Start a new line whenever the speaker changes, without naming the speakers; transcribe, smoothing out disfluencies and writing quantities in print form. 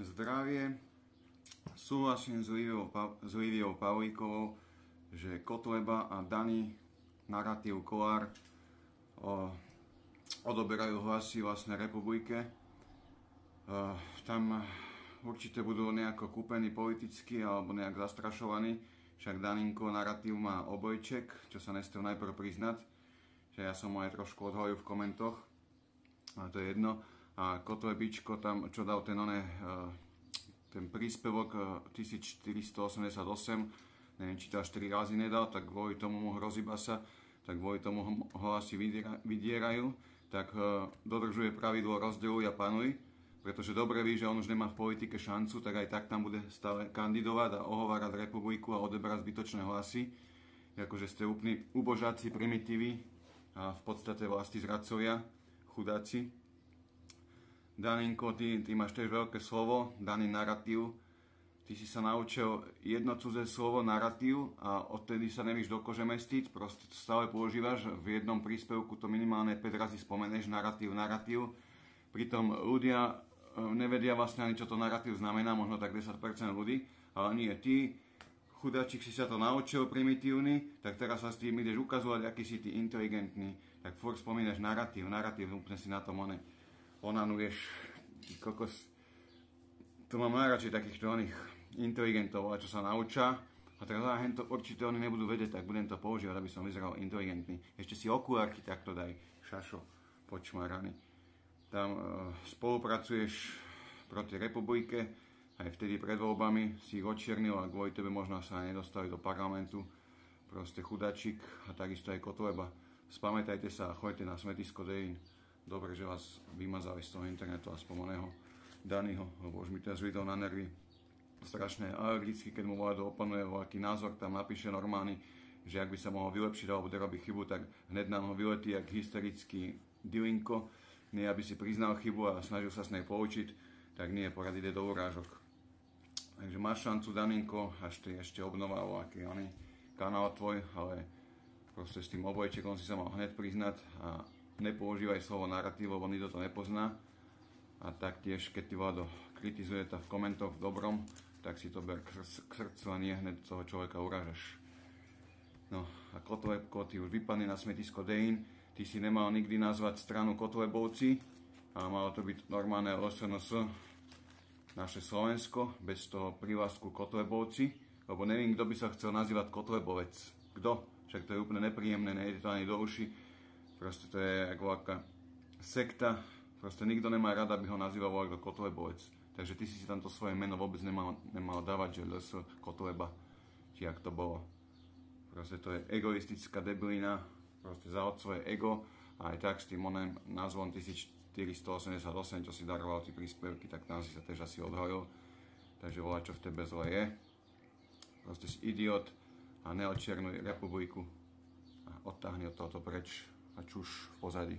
Zdravie. Súhlasím s Líviou Pavlíkovou, že Kotleba a daný narratív Kollár odoberajú hlasy vlastne republike. Tam určite budú nejako kúpení politicky alebo nejak zastrašovaní, však Daninko narratív má obojček, čo sa nechcem najprv priznať, že ja som mu aj trošku odhalil v komentoch, ale to je jedno. A Kotlebičko tam, čo dal ten príspevok 1488, neviem, či to až 4 razy nedal, tak kvôli tomu mu hrozí basa, tak kvôli tomu ho asi vydierajú, tak dodržuje pravidlo rozdeľuj a panuj, pretože dobre ví, že on už nemá v politike šancu, tak aj tak tam bude stále kandidovať a ohovárať republiku a odeberať zbytočné hlasy, akože ste úplní ubožáci, primitívy a v podstate vlasti zradcovia, chudáci. Daninko, ty máš tiež veľké slovo, daný narratív. Ty si sa naučil jedno cudzé slovo, narratív, a odtedy sa nevíš do kože mestiť, proste to stále používaš, v jednom príspevku to minimálne 5 razy spomeneš, narratív. Pritom ľudia nevedia vlastne ani, čo to narratív znamená, možno tak 10% ľudí, ale nie, ty, chudáčik, si sa to naučil, primitívny, tak teraz sa s tým ideš ukazovať, aký si ty inteligentný, tak furt spomínaš narratív, úplne si na tom onanuješ, kokos. To mám najradšej takýchto oných inteligentov, čo sa naučia, a teraz to určite oni nebudú vedieť, tak budem to používať, aby som vyzeral inteligentný. Ešte si okulárky takto daj, šašo, počmaraný. Tam spolupracuješ proti republike, aj vtedy pred voľbami si ich odčiernil a kvôli tebe možno sa nedostali do parlamentu. Proste chudačík, a takisto aj Kotleba. Spamätajte sa a choďte na smetisko dejín. Dobre, že vás vymazali z toho internetu, aspoň oného Danyho, lebo už mi teraz videl na nervy. Strašne alergicky, keď mu vláda oponuje aký názor, tam napíše normálny, že ak by sa mohol vylepšiť alebo robiť chybu, tak hneď na ho vyletí jak hysterický dilinko. Nie, aby si priznal chybu a snažil sa s nej poučiť, tak nie, porad ide do urážok. Takže máš šancu, Daninko, až ty ešte obnova o aký kanál tvoj, ale proste s tým obojčekom si sa mal hneď priznať a nepoužívaj slovo narratív, lebo nikto to nepozná. A taktiež, keď ty vládo kritizuje to v komentoch v dobrom, tak si to ber k srdcu a nie hneď toho človeka urážaš. No a Kotlebko, ty už vypadne na smetisko dejín, ty si nemal nikdy nazvať stranu Kotlebovci, a malo to byť normálne SNS, naše Slovensko, bez toho prívlastku Kotlebovci, lebo neviem, kto by sa chcel nazývať Kotlebovec. Kto? Však to je úplne nepríjemné, nejde to ani do uši. Proste to je ako aká sekta, proste nikto nemá rád, aby ho nazýval ako Kotlebovec. Takže ty si tamto svoje meno vôbec nemal dávať, že LS Kotleba, či jak to bolo. Proste to je egoistická debilina, proste zahod svoje ego, a aj tak s tým názvom 1488, čo si daroval tie príspevky, tak tam si sa tiež asi odhalil. Takže volá, čo v tebe zle je. Proste si idiot a neodčiernuj republiku a odtáhni od tohoto preč a čuš v pozadí.